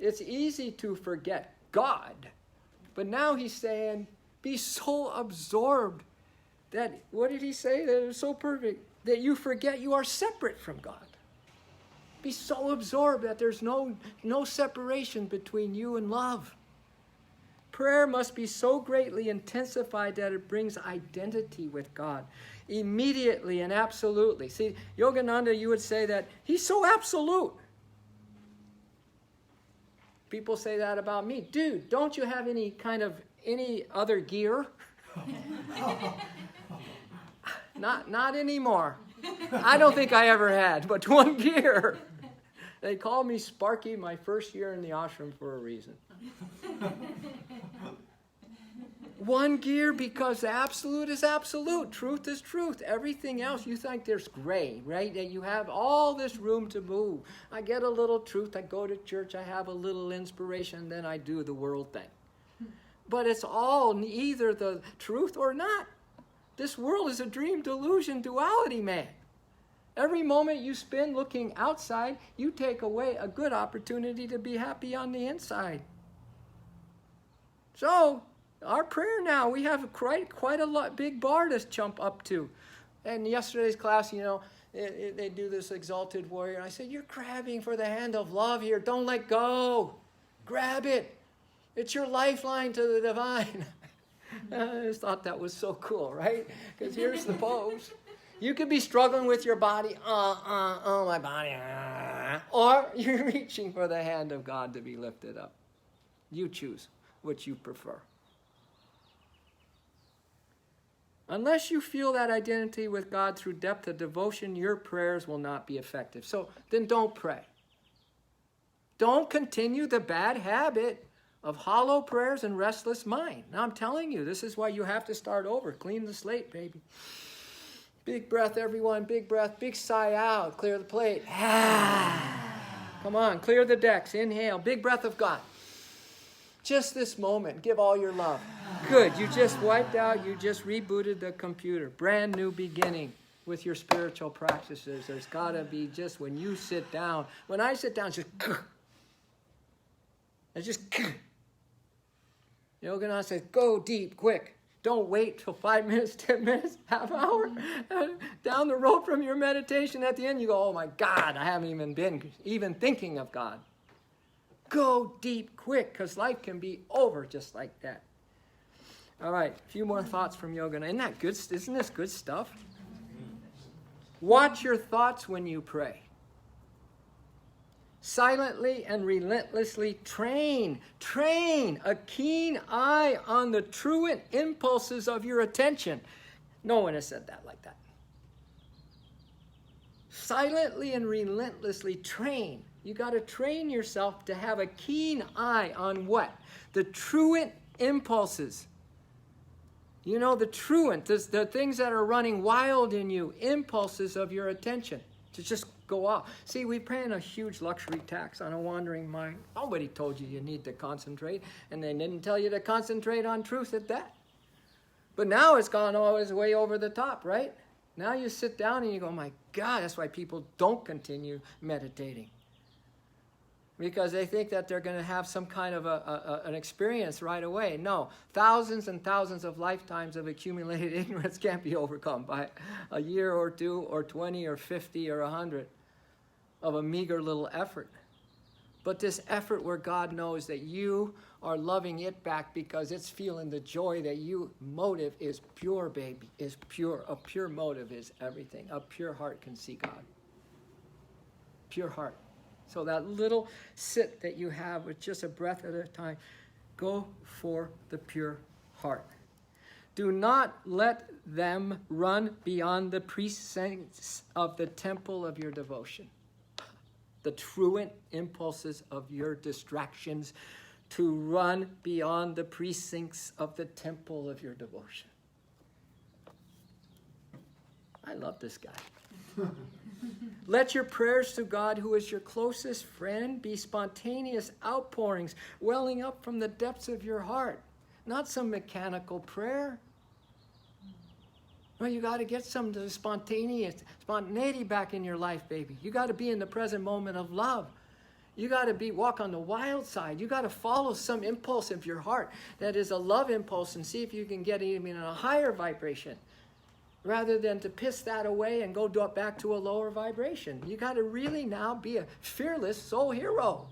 it's easy to forget God. But now he's saying, be so absorbed that, what did he say? That it was so perfect, that you forget you are separate from God. Be so absorbed that there's no separation between you and love. Prayer must be so greatly intensified that it brings identity with God immediately and absolutely. See, Yogananda, you would say that he's so absolute. People say that about me. Dude, don't you have any other gear? Not anymore. I don't think I ever had, but one gear. They called me Sparky my first year in the ashram for a reason. One gear, because absolute is absolute. Truth is truth. Everything else you think there's gray, right? That you have all this room to move. I get a little truth. I go to church. I have a little inspiration. Then I do the world thing. But it's all either the truth or not. This world is a dream, delusion, duality, man. Every moment you spend looking outside, you take away a good opportunity to be happy on the inside. So, our prayer now, we have quite a big bar to jump up to. And yesterday's class, they do this exalted warrior. And I said, you're grabbing for the hand of love here. Don't let go. Grab it. It's your lifeline to the divine. I just thought that was so cool, right? Because here's the pose. You could be struggling with your body, my body, or you're reaching for the hand of God to be lifted up. You choose which you prefer. Unless you feel that identity with God through depth of devotion, your prayers will not be effective. So then don't pray. Don't continue the bad habit of hollow prayers and restless mind. Now I'm telling you, this is why you have to start over. Clean the slate, baby. Big breath, everyone. Big breath. Big sigh out. Clear the plate. Come on, clear the decks. Inhale. Big breath of God. Just this moment. Give all your love. Good. You just wiped out. You just rebooted the computer. Brand new beginning with your spiritual practices. There's got to be just when you sit down. When I sit down, it's just Yogananda says, go deep, quick. Don't wait till 5 minutes, 10 minutes, half hour down the road from your meditation. At the end, you go, oh my God, I haven't even been thinking of God. Go deep, quick, because life can be over just like that. All right, a few more thoughts from Yogananda. Isn't that good? Isn't this good stuff? Watch your thoughts when you pray. Silently and relentlessly train a keen eye on the truant impulses of your attention. No one has said that like that. Silently and relentlessly train. You got to train yourself to have a keen eye on what? The truant impulses. The truant, the things that are running wild in you, impulses of your attention. To just go off. See, we're paying a huge luxury tax on a wandering mind. Nobody told you need to concentrate, and they didn't tell you to concentrate on truth at that. But now it's gone always way over the top, right? Now you sit down and you go, my God, that's why people don't continue meditating. Because they think that they're going to have some kind of an experience right away. No, thousands and thousands of lifetimes of accumulated ignorance can't be overcome by a year or two or 20 or 50 or 100 of a meager little effort. But this effort where God knows that you are loving it back because it's feeling the joy that motive is pure, baby, is pure. A pure motive is everything. A pure heart can see God. Pure heart. So that little sit that you have with just a breath at a time, go for the pure heart. Do not let them run beyond the precincts of the temple of your devotion. The truant impulses of your distractions to run beyond the precincts of the temple of your devotion. I love this guy. Let your prayers to God, who is your closest friend, be spontaneous outpourings welling up from the depths of your heart, not some mechanical prayer. Well, you got to get some spontaneity back in your life, baby. You got to be in the present moment of love. You got to walk on the wild side. You got to follow some impulse of your heart that is a love impulse and see if you can get even in a higher vibration, rather than to piss that away and go back to a lower vibration. You got to really now be a fearless soul hero.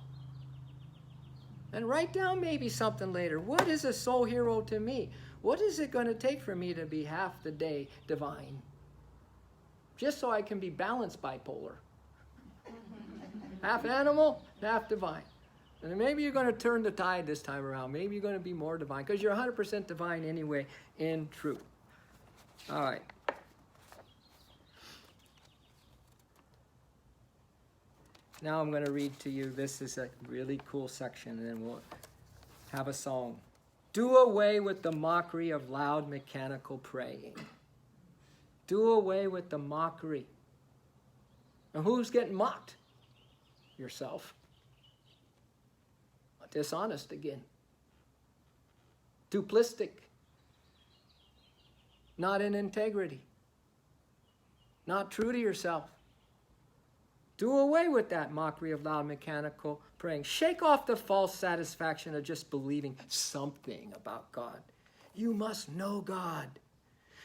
And write down maybe something later. What is a soul hero to me? What is it going to take for me to be half the day divine? Just so I can be balanced bipolar. Half animal, half divine. And maybe you're going to turn the tide this time around. Maybe you're going to be more divine, because you're 100% divine anyway in truth. All right. Now I'm going to read to you. This is a really cool section, and then we'll have a song. Do away with the mockery of loud mechanical praying. Do away with the mockery. And who's getting mocked? Yourself. Dishonest again. Duplistic. Not in integrity. Not true to yourself. Do away with that mockery of loud mechanical praying. Shake off the false satisfaction of just believing something about God. You must know God.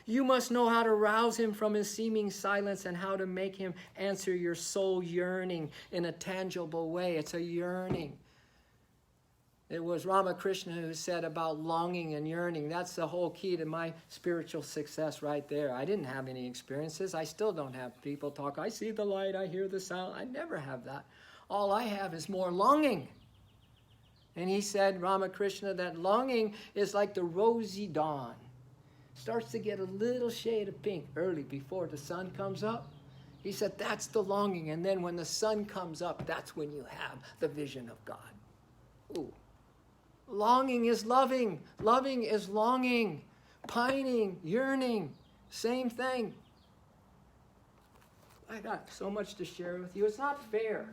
You must know how to rouse him from his seeming silence and how to make him answer your soul yearning in a tangible way. It's a yearning. It was Ramakrishna who said about longing and yearning. That's the whole key to my spiritual success right there. I didn't have any experiences. I still don't have people talk. I see the light. I hear the sound. I never have that. All I have is more longing. And he said, Ramakrishna, that longing is like the rosy dawn. Starts to get a little shade of pink early before the sun comes up. He said, that's the longing. And then when the sun comes up, that's when you have the vision of God. Ooh. Longing is loving. Loving is longing. Pining, yearning, same thing. I got so much to share with you. It's not fair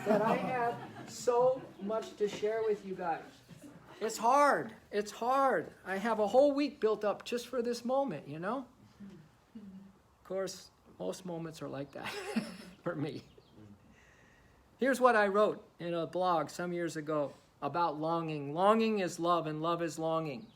that I have so much to share with you guys. It's hard. It's hard. I have a whole week built up just for this moment, you know? Of course, most moments are like that for me. Here's what I wrote in a blog some years ago about longing. Longing is love, and love is longing.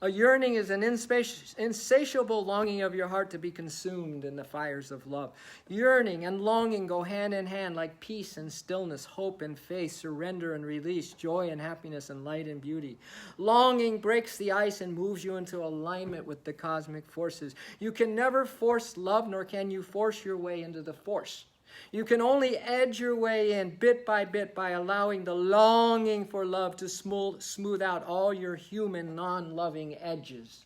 A yearning is an insatiable longing of your heart to be consumed in the fires of love. Yearning and longing go hand in hand like peace and stillness, hope and faith, surrender and release, joy and happiness, and light and beauty. Longing breaks the ice and moves you into alignment with the cosmic forces. You can never force love, nor can you force your way into the force. You can only edge your way in bit by allowing the longing for love to smooth out all your human non-loving edges.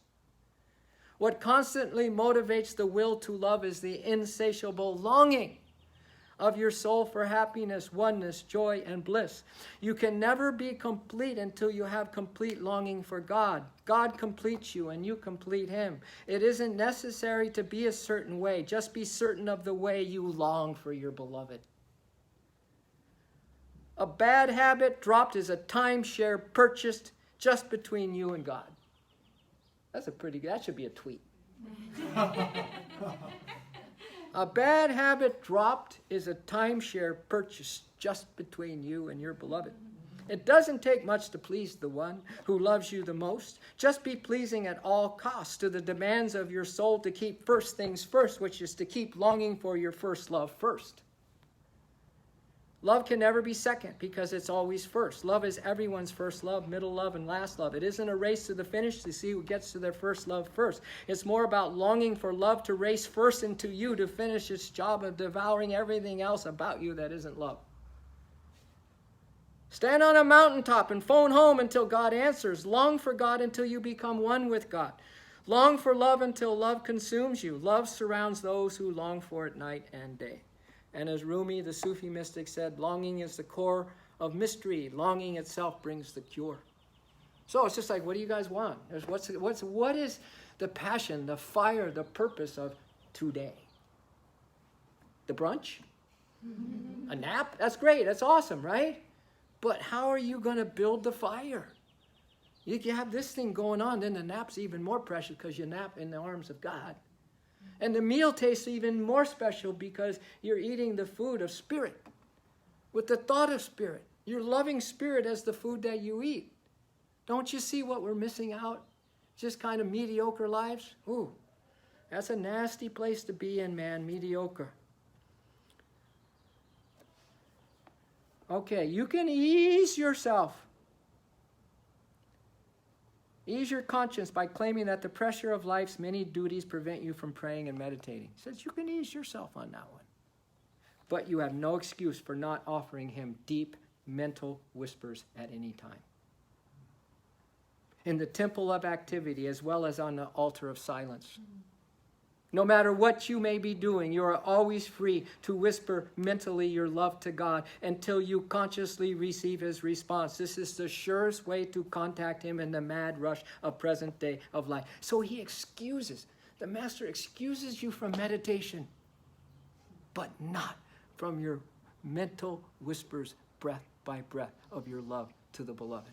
What constantly motivates the will to love is the insatiable longing of your soul for happiness, oneness, joy, and bliss. You can never be complete until you have complete longing for God. God completes you and you complete him. It isn't necessary to be a certain way. Just be certain of the way you long for your beloved. A bad habit dropped is a timeshare purchased just between you and God. That should be a tweet. A bad habit dropped is a timeshare purchase just between you and your beloved. It doesn't take much to please the one who loves you the most. Just be pleasing at all costs to the demands of your soul to keep first things first, which is to keep longing for your first love first. Love can never be second because it's always first. Love is everyone's first love, middle love, and last love. It isn't a race to the finish to see who gets to their first love first. It's more about longing for love to race first into you to finish its job of devouring everything else about you that isn't love. Stand on a mountaintop and phone home until God answers. Long for God until you become one with God. Long for love until love consumes you. Love surrounds those who long for it night and day. And as Rumi, the Sufi mystic, said, longing is the core of mystery. Longing itself brings the cure. So it's just like, what do you guys want? What is the passion, the fire, the purpose of today? The brunch? A nap? That's great. That's awesome, right? But how are you going to build the fire? You have this thing going on, then the nap's even more precious because you nap in the arms of God. And the meal tastes even more special because you're eating the food of spirit with the thought of spirit. You're loving spirit as the food that you eat. Don't you see what we're missing out? Just kind of mediocre lives? Ooh, that's a nasty place to be in, man, mediocre. Okay, you can ease yourself. Ease your conscience by claiming that the pressure of life's many duties prevent you from praying and meditating. He says you can ease yourself on that one. But you have no excuse for not offering him deep mental whispers at any time. In the temple of activity as well as on the altar of silence. No matter what you may be doing, you are always free to whisper mentally your love to God until you consciously receive his response. This is the surest way to contact him in the mad rush of present day of life. So he excuses, the master excuses you from meditation, but not from your mental whispers, breath by breath, of your love to the beloved.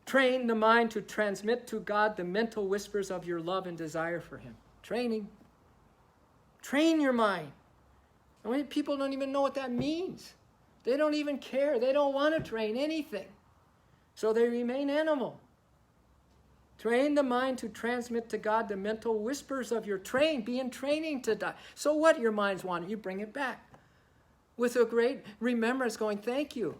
Train the mind to transmit to God the mental whispers of your love and desire for him. Training. Train your mind. I mean, people don't even know what that means. They don't even care. They don't want to train anything. So they remain animal. Train the mind to transmit to God the mental whispers of your train. Be in training to die. So what your mind's wanting, you bring it back. With a great remembrance going, thank you.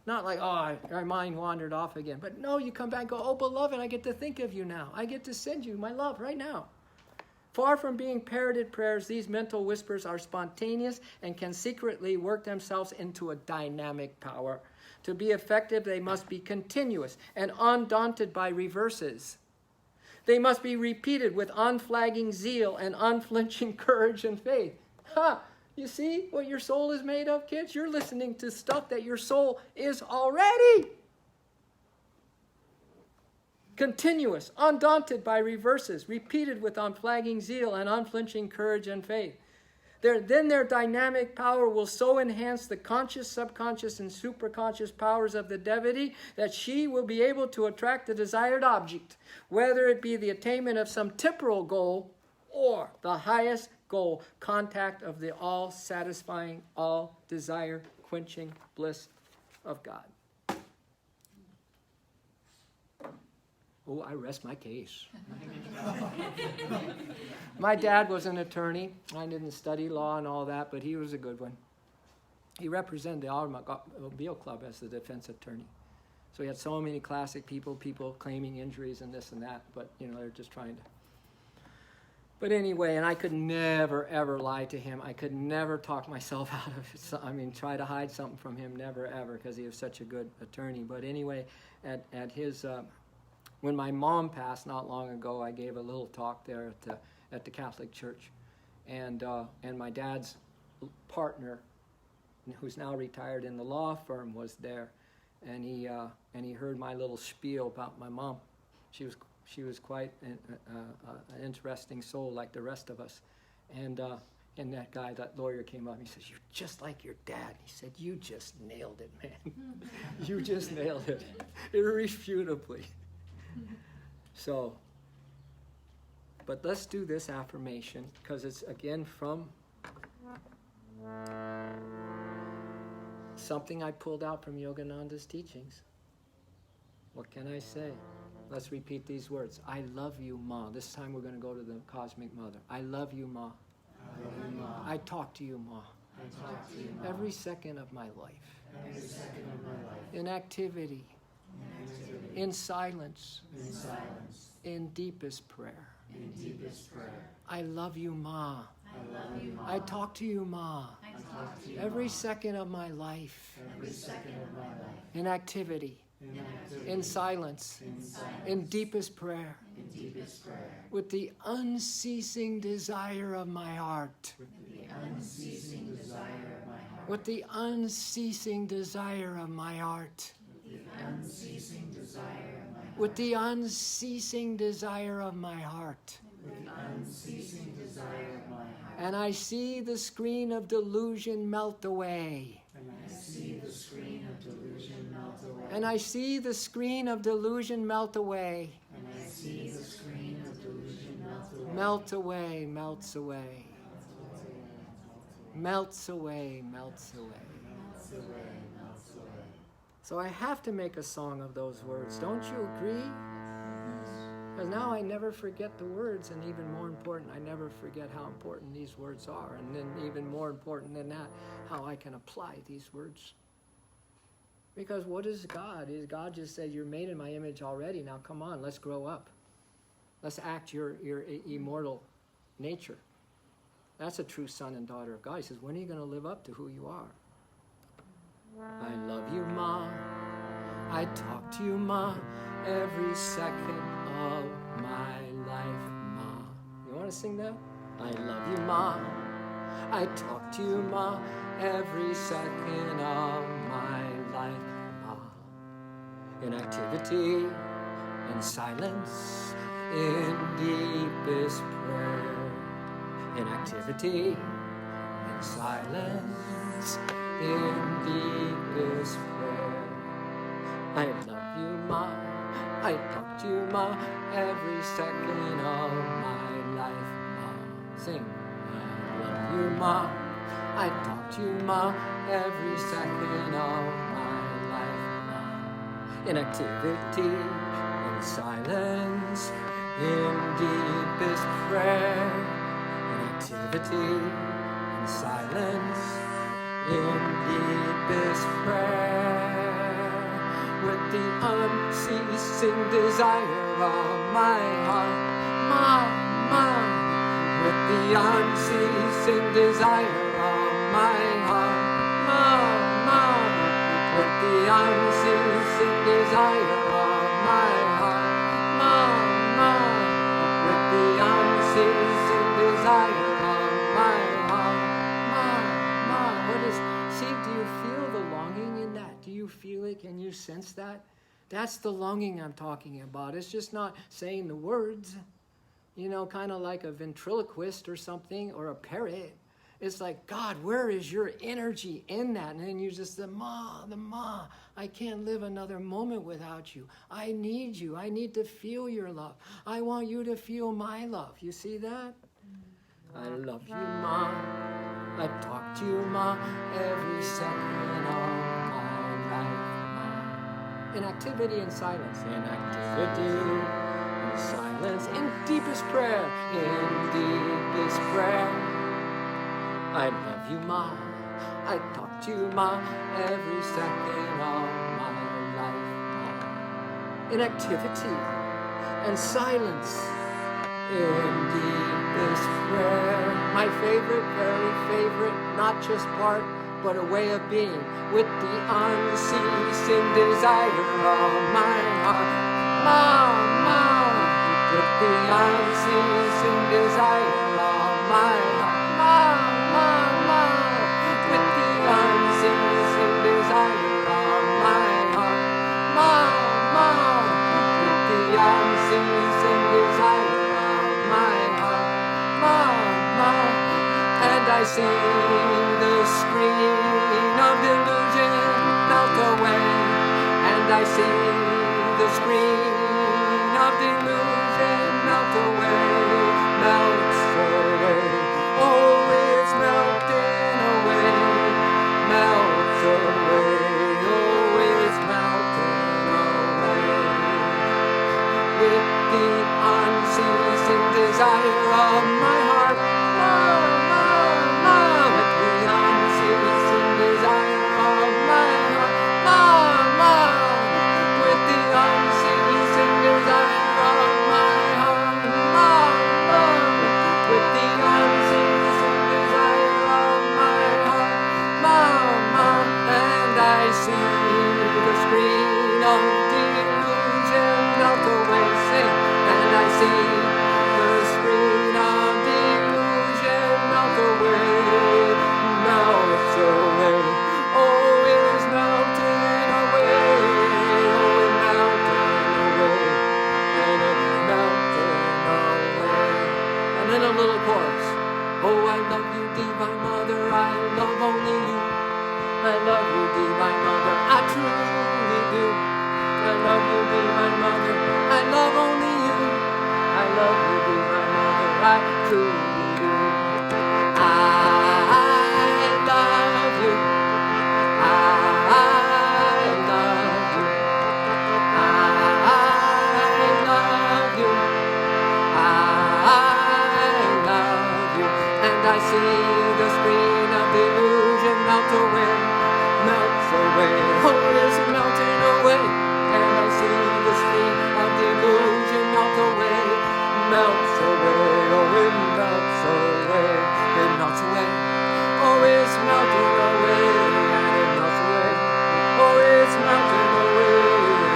Not like, oh, our mind wandered off again. But no, you come back and go, oh, beloved, I get to think of you now. I get to send you my love right now. Far from being parroted prayers, these mental whispers are spontaneous and can secretly work themselves into a dynamic power. To be effective, they must be continuous and undaunted by reverses. They must be repeated with unflagging zeal and unflinching courage and faith. Ha! You see what your soul is made of, kids? You're listening to stuff that your soul is already. Continuous, undaunted by reverses, repeated with unflagging zeal and unflinching courage and faith. Then their dynamic power will so enhance the conscious, subconscious, and superconscious powers of the devotee that she will be able to attract the desired object, whether it be the attainment of some temporal goal or the highest goal, contact of the all-satisfying, all-desire-quenching bliss of God. Oh, I rest my case. My dad was an attorney. I didn't study law and all that, but he was a good one. He represented the Automobile Club as the defense attorney. So he had so many classic people claiming injuries and this and that, but, they're just trying to. But anyway, and I could never, ever lie to him. I could never talk myself out of it. Try to hide something from him, never, ever, because he was such a good attorney. But anyway, at his, when my mom passed not long ago, I gave a little talk there at the Catholic Church. And my dad's partner, who's now retired in the law firm, was there. And he heard my little spiel about my mom. She was quite an interesting soul like the rest of us. And that lawyer came up and he says, you're just like your dad. He said, you just nailed it, man. You just nailed it. Irrefutably. So, but let's do this affirmation because it's again from something I pulled out from Yogananda's teachings. What can I say? Let's repeat these words. I love you, Ma. This time we're going to go to the Cosmic Mother. I love you, Ma. I love you, Ma. I talk to you, Ma. I talk to you, Ma. Every second of my life. Every second of my life. In activity. In silence. In silence. In deepest prayer. In deepest prayer. I love you, Ma. I love you, Ma. I talk to you, Ma. I talk to you, Every Ma. second of my life. Every second of my life. In activity. In activity. In silence. In silence. In deepest prayer. In deepest prayer. With the unceasing desire of my heart. With the unceasing desire of my heart. With the unceasing desire of my heart. With the unceasing desire of my heart. with the unceasing desire of my heart. with the unceasing desire of my heart. And I see the screen of delusion melt away. And I see the screen of delusion melt away. And I see the screen of delusion melt away. And I see the screen of delusion melt away. Melt away, melts away. Melts away, melts away. Melts away, melts away. So I have to make a song of those words. Don't you agree? Because now I never forget the words, and even more important, I never forget how important these words are. And then even more important than that, how I can apply these words. Because what is God? God just said, you're made in my image already. Now come on, let's grow up. Let's act your immortal nature. That's a true son and daughter of God. He says, when are you going to live up to who you are? I love you, Ma. I talk to you, Ma, every second of my life, Ma. You want to sing that? I love you, Ma. I talk to you, Ma, every second of my life, Ma. In activity, in silence, in deepest prayer. In activity, in silence, in deepest prayer. I love you, Ma. I talk to you, Ma, every second of my life, Ma. Sing. I love you, Ma. I talk to you, Ma, every second of my life, Ma. In activity, in silence, in deepest prayer. Activity, in silence, in deepest prayer, with the unceasing desire of my heart, Ma, with the unceasing desire of my heart, Ma, with the unceasing desire of my heart, Ma, with the unceasing desire. Do you feel the longing in that? Do you feel it? Can you sense that? That's the longing I'm talking about. It's just not saying the words, you know, kind of like a ventriloquist or something, or a parrot. It's like, God, where is your energy in that? And then you just, the Ma, I can't live another moment without you. I need you. I need to feel your love. I want you to feel my love. You see that? I love you, Ma. I talk to you, Ma, every second of my life, Ma. In activity and silence. In activity, in silence, in deepest prayer. In deepest prayer. I love you, Ma. I talk to you, Ma, every second of my life, Ma. In activity and silence. In deepest prayer, my favorite, very favorite, not just part, but a way of being, with the unceasing desire of my heart, Ma, with the unceasing desire of my heart, Ma, with the unceasing desire of my heart, Ma, with the unceasing desire. And I see the screen of delusion melt away. And I see the screen of delusion melt away, melts away. Oh, it's melting away, melts away. Oh, it's melting away. With the unceasing desire of my heart, with the unceasing desire of my heart, with the unceasing desire of my heart, with the unceasing desire of my heart, and I see the screen of delusion melt away, sing, and I see the screen of And then a little chorus. Oh, I love you, divine mother, I love only you. I love you, divine mother, I truly do. I love you, divine mother, I love only you. I love you, divine mother, I truly do. I love you. I love you. I love you. I love you. And I see the screen of delusion melt away, melts away. Oh, it's melting away. And I see the screen of delusion melt away, melts away. Oh, it melts away. It melts away. Oh, it's melting away. And it melts away. Oh, it's melting away.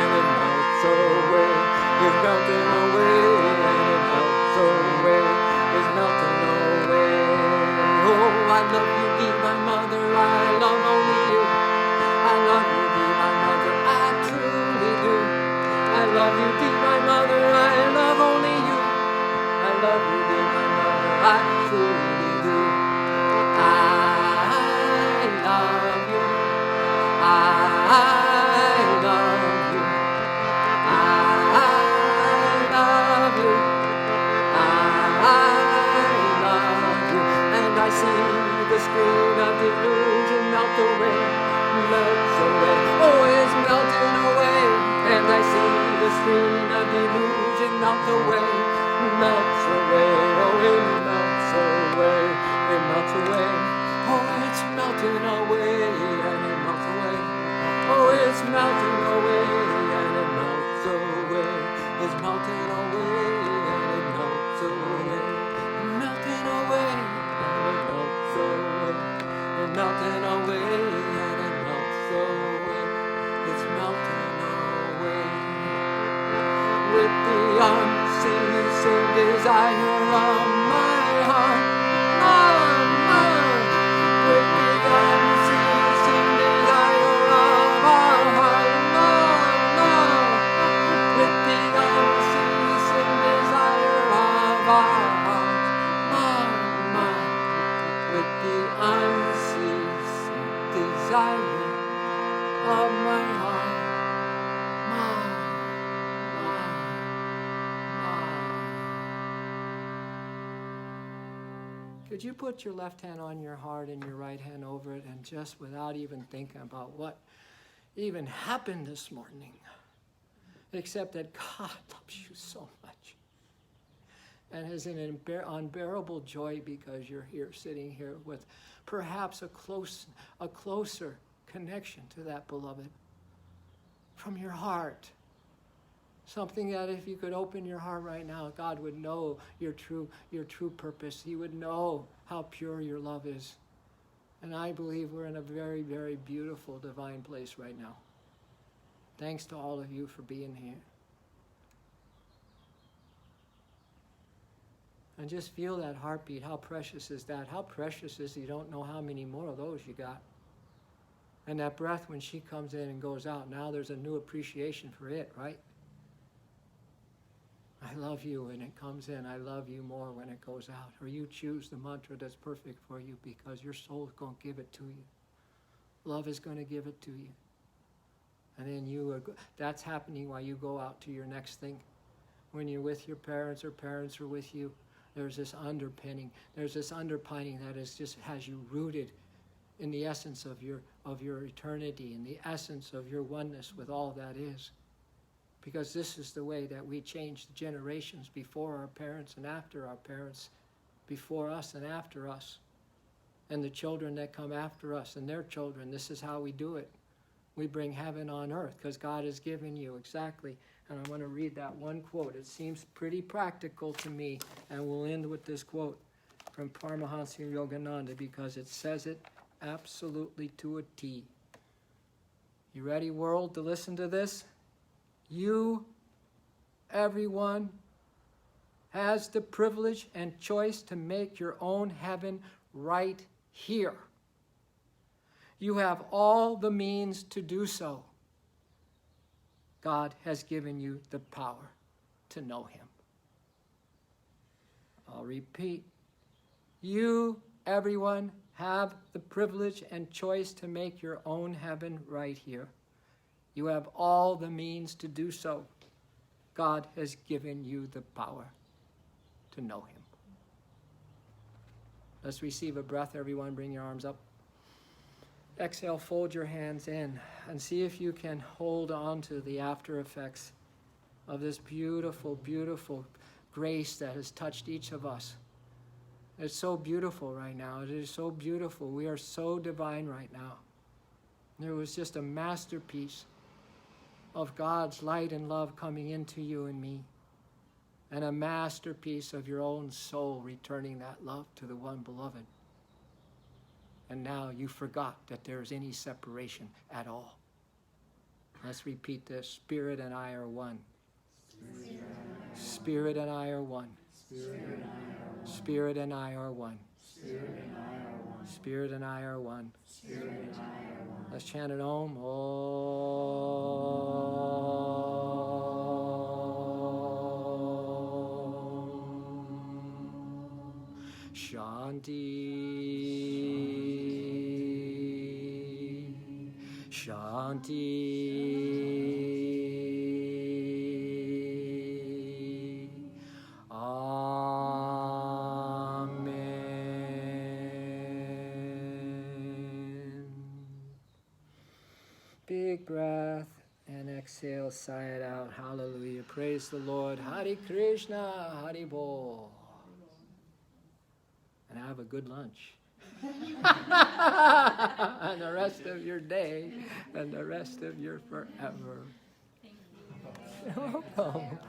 And it melts away. It's melting away. And it melts away. It's melting away. Oh, I love you, divine mother. I love only you. I love you, divine mother. I truly do. I love you, divine mother. I love only you. I love you, divine mother. I truly do. I love you. I love you. I love you. I love you. And I see the screen of delusion melt away, melts away. Oh, it's melting away. And I see the screen of delusion melt away, melts away. Oh, it melts away. It melts away. Oh, it's melting away. And it melts away. Oh, it's melting away. And it melts away. It's melting away. And it melts away. Melting away. And it melts away. It's melting away. And it melts away. It's melting away. With the unceasing desire of my heart, with the unceasing desire of our heart, with the unceasing desire of our heart, with the unceasing desire of my heart. Could you put your left hand on your heart and your right hand over it, and just without even thinking about what even happened this morning, except that God loves you so much and has an unbearable joy because you're here, sitting here with perhaps a closer connection to that beloved from your heart. Something that if you could open your heart right now, God would know your true purpose. He would know how pure your love is. And I believe we're in a very, very beautiful divine place right now. Thanks to all of you for being here. And just feel that heartbeat. How precious is that? How precious is you don't know how many more of those you got. And that breath when she comes in and goes out, now there's a new appreciation for it, right? I love you when it comes in. I love you more when it goes out. Or you choose the mantra that's perfect for you because your soul is going to give it to you. Love is going to give it to you. And then that's happening while you go out to your next thing. When you're with your parents or parents are with you, there's this underpinning. There's this underpinning that has you rooted in the essence of your eternity, in the essence of your oneness with all that is. Because this is the way that we change the generations before our parents and after our parents, before us and after us, and the children that come after us and their children. This is how we do it. We bring heaven on earth because God has given you exactly. And I want to read that one quote. It seems pretty practical to me, and we'll end with this quote from Paramahansa Yogananda because it says it absolutely to a T. You ready, world, to listen to this? You, everyone, has the privilege and choice to make your own heaven right here. You have all the means to do so. God has given you the power to know Him. I'll repeat. You, everyone, have the privilege and choice to make your own heaven right here. You have all the means to do so. God has given you the power to know him. Let's receive a breath, everyone. Bring your arms up. Exhale, fold your hands in, and see if you can hold on to the after effects of this beautiful, beautiful grace that has touched each of us. It's so beautiful right now. It is so beautiful. We are so divine right now. There was just a masterpiece of God's light and love coming into you and me, and a masterpiece of your own soul returning that love to the one beloved. And now you forgot that there's any separation at all. Let's repeat this. Spirit and I are one. Spirit and I are one. Spirit and I are one. Spirit and I are one. Let's chant it Om. Shanti. Shanti. Amen. Big breath and exhale, sigh it out. Hallelujah. Praise the Lord. Hare Krishna, Hare Bol. And have a good lunch. And the rest of your day and the rest of your forever. You're welcome.